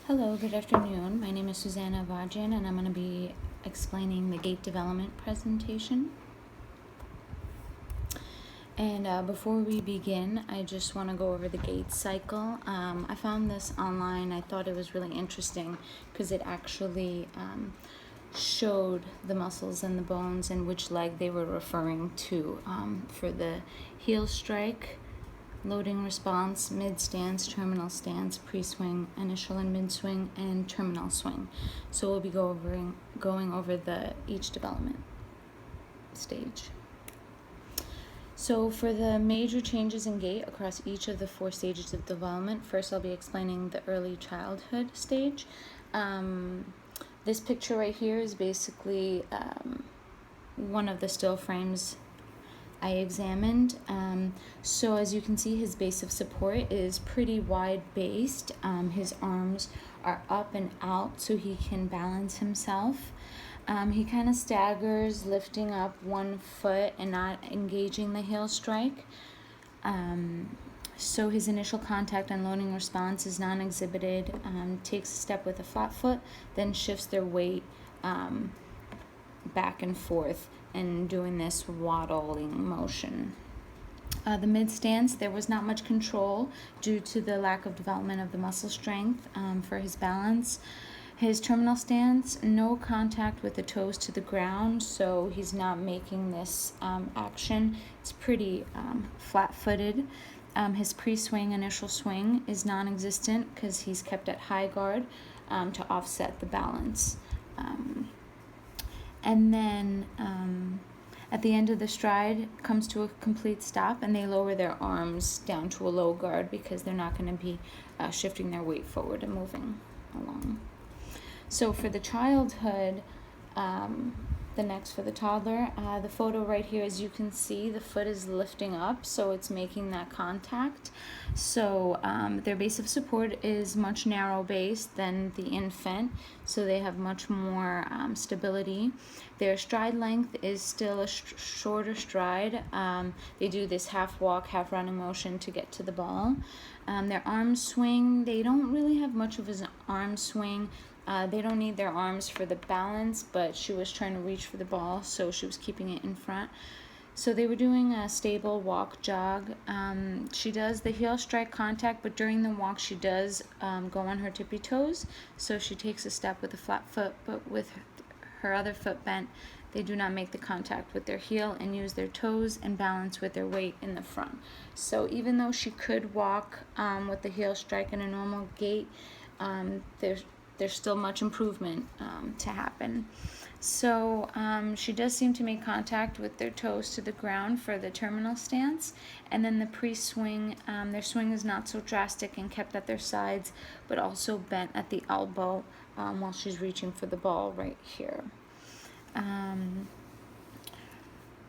Hello, good afternoon. My name is Susanna Vajan, and I'm going to be explaining the gait development presentation. And before we begin, I just want to go over the gait cycle. I found this online. I thought it was really interesting because it actually showed the muscles and the bones and which leg they were referring to for the heel strike, loading response, mid stance, terminal stance, pre-swing, initial and mid-swing, and terminal swing. So we'll be going over each development stage. So for the major changes in gait across each of the 4 stages of development, first I'll be explaining the early childhood stage. This picture right here is basically one of the still frames I examined. So as you can see, his base of support is pretty wide based. His arms are up and out so he can balance himself. He kind of staggers, lifting up one foot and not engaging the heel strike. So his initial contact and loading response is non-exhibited, takes a step with a flat foot, then shifts their weight back and forth and doing this waddling motion. The mid stance, there was not much control due to the lack of development of the muscle strength for his balance. His terminal stance, no contact with the toes to the ground, so he's not making this action. It's pretty flat-footed. His pre-swing, initial swing is non-existent because he's kept at high guard to offset the balance. And then at the end of the stride comes to a complete stop, and they lower their arms down to a low guard because they're not going to be shifting their weight forward and moving along. So for the childhood, the next for the toddler, the photo right here, as you can see, the foot is lifting up, so it's making that contact. So their base of support is much narrow based than the infant, so they have much more stability. Their stride length is still a shorter stride. They do this half walk, half running motion to get to the ball. Their arm swing, they don't really have much of an arm swing. They don't need their arms for the balance, but she was trying to reach for the ball, so she was keeping it in front. So they were doing a stable walk jog. She does the heel strike contact, but during the walk she does go on her tippy toes. So she takes a step with a flat foot, but with her other foot bent. They do not make the contact with their heel and use their toes and balance with their weight in the front. So even though she could walk with the heel strike in a normal gait, there's still much improvement to happen. So she does seem to make contact with their toes to the ground for the terminal stance. And then the pre-swing, their swing is not so drastic and kept at their sides, but also bent at the elbow while she's reaching for the ball right here.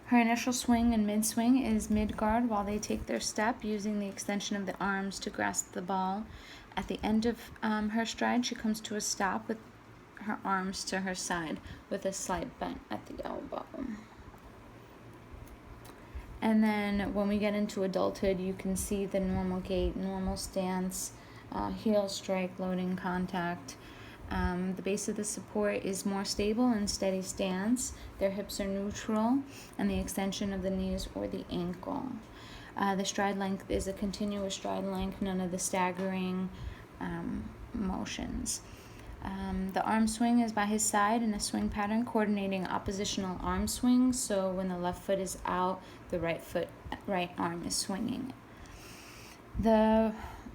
Her initial swing and mid-swing is mid-guard while they take their step, using the extension of the arms to grasp the ball. At the end of her stride, she comes to a stop with her arms to her side with a slight bend at the elbow. And then when we get into adulthood, you can see the normal gait, normal stance, heel strike, loading contact. The base of the support is more stable and steady stance. Their hips are neutral, and the extension of the knees or the ankle. The stride length is a continuous stride length, none of the staggering motions. The arm swing is by his side in a swing pattern, coordinating oppositional arm swings. So when the left foot is out, the right arm is swinging. The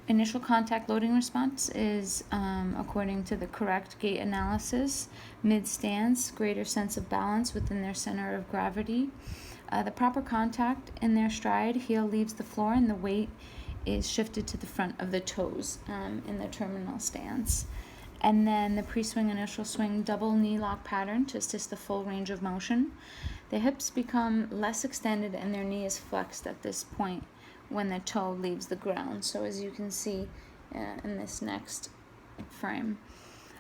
initial contact loading response is, according to the correct gait analysis, mid-stance, greater sense of balance within their center of gravity. The proper contact in their stride, heel leaves the floor and the weight is shifted to the front of the toes in the terminal stance. And then the pre-swing, initial swing, double knee lock pattern to assist the full range of motion. The hips become less extended and their knee is flexed at this point when the toe leaves the ground. So as you can see in this next frame.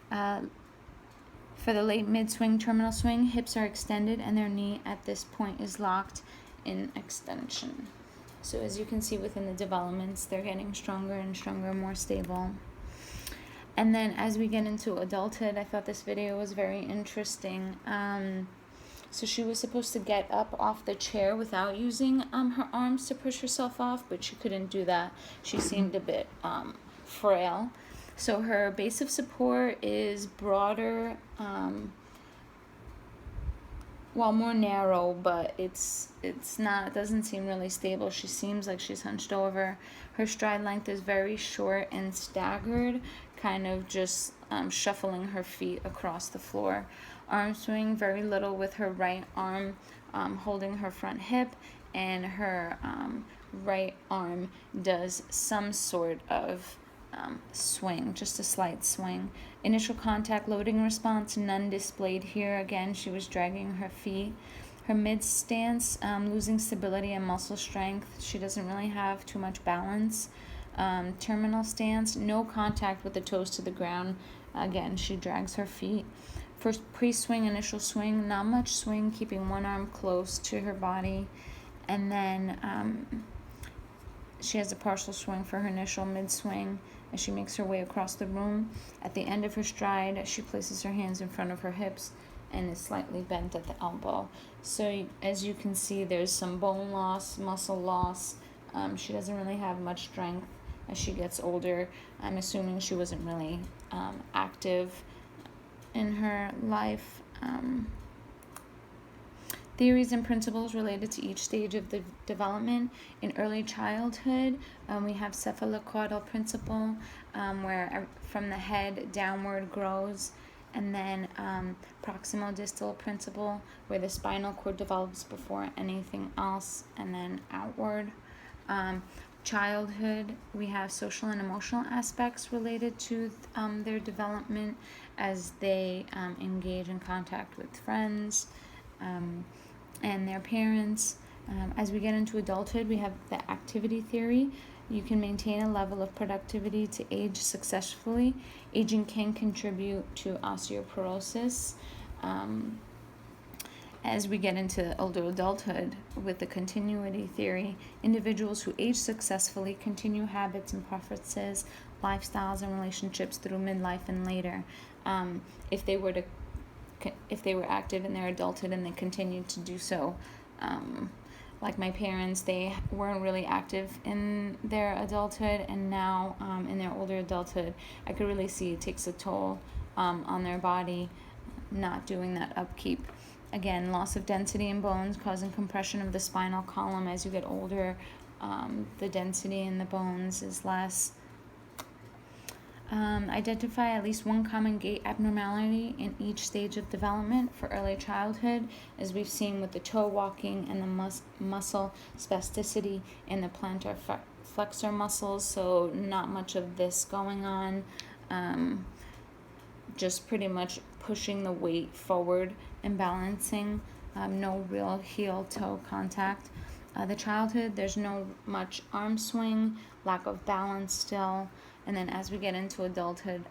For the late mid-swing, terminal swing, hips are extended and their knee at this point is locked in extension. So as you can see within the developments, they're getting stronger and stronger, more stable. And then as we get into adulthood, I thought this video was very interesting. So she was supposed to get up off the chair without using her arms to push herself off, but she couldn't do that. She seemed a bit frail. So her base of support is broader, more narrow, but it's not, it doesn't seem really stable. She seems like she's hunched over. Her stride length is very short and staggered, kind of just shuffling her feet across the floor. Arm swing very little, with her right arm holding her front hip, and her right arm does some sort of swing, just a slight swing. Initial contact loading response, none displayed here. Again, she was dragging her feet. Her mid stance, losing stability and muscle strength. She doesn't really have too much balance. Terminal stance, no contact with the toes to the ground. Again, she drags her feet. First pre-swing, initial swing, not much swing, keeping one arm close to her body. And then she has a partial swing for her initial mid-swing as she makes her way across the room. At the end of her stride, she places her hands in front of her hips and is slightly bent at the elbow. So as you can see, there's some bone loss, muscle loss. She doesn't really have much strength as she gets older. I'm assuming she wasn't really active in her life. Theories and principles related to each stage of the development. In early childhood, we have cephalocaudal principle, where from the head downward grows, and then proximal distal principle, where the spinal cord develops before anything else, and then outward. Childhood, we have social and emotional aspects related to their development as they engage in contact with friends and their parents. As we get into adulthood, we have the activity theory. You can maintain a level of productivity to age successfully. Aging can contribute to osteoporosis. As we get into older adulthood, with the continuity theory, individuals who age successfully continue habits and preferences, lifestyles, and relationships through midlife and later. If they were active in their adulthood and they continued to do so, like my parents, they weren't really active in their adulthood, and now in their older adulthood, I could really see it takes a toll on their body, not doing that upkeep. Again, loss of density in bones causing compression of the spinal column. As you get older, the density in the bones is less. Identify at least one common gait abnormality in each stage of development. For early childhood, as we've seen with the toe walking and the muscle spasticity in the plantar flexor muscles, so not much of this going on, just pretty much pushing the weight forward and balancing, no real heel-toe contact. The childhood, there's no much arm swing, lack of balance still. And then as we get into adulthood,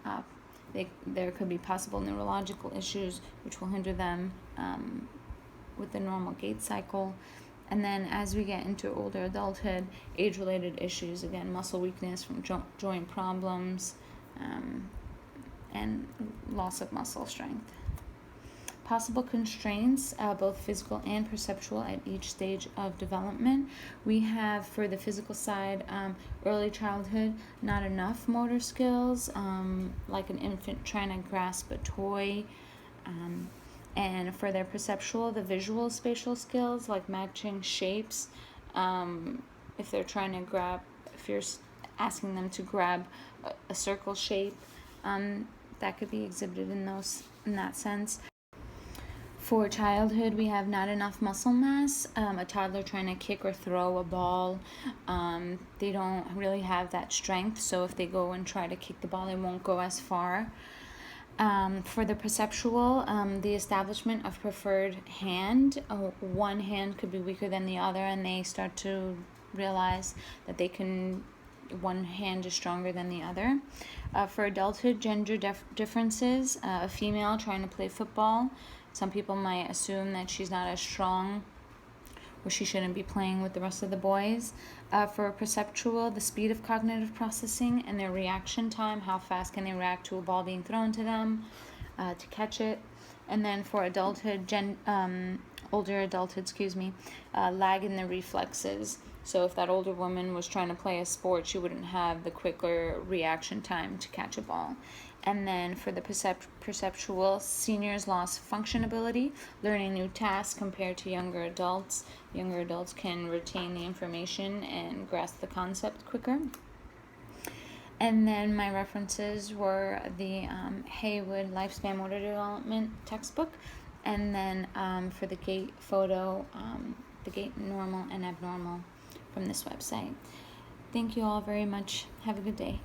there could be possible neurological issues which will hinder them with the normal gait cycle. And then as we get into older adulthood, age-related issues, again, muscle weakness from joint problems, and loss of muscle strength. Possible constraints, both physical and perceptual, at each stage of development. We have, for the physical side, early childhood, not enough motor skills, like an infant trying to grasp a toy. And for their perceptual, the visual spatial skills, like matching shapes. If they're trying to grab, if you're asking them to grab a circle shape, that could be exhibited in that sense. For childhood, we have not enough muscle mass. A toddler trying to kick or throw a ball, they don't really have that strength, so if they go and try to kick the ball, they won't go as far. For the perceptual, the establishment of preferred hand, one hand could be weaker than the other, and they start to realize that one hand is stronger than the other. For adulthood, gender differences, a female trying to play football, some people might assume that she's not as strong where she shouldn't be playing with the rest of the boys. For perceptual, the speed of cognitive processing and their reaction time, how fast can they react to a ball being thrown to them, to catch it. And then for adulthood, older adulthood, lag in the reflexes. So if that older woman was trying to play a sport, she wouldn't have the quicker reaction time to catch a ball. And then for the perceptual, seniors lost function ability, learning new tasks compared to younger adults. Younger adults can retain the information and grasp the concept quicker. And then my references were the Haywood Lifespan Motor Development textbook, and then for the Gait photo, the Gait normal and abnormal from this website. Thank you all very much. Have a good day.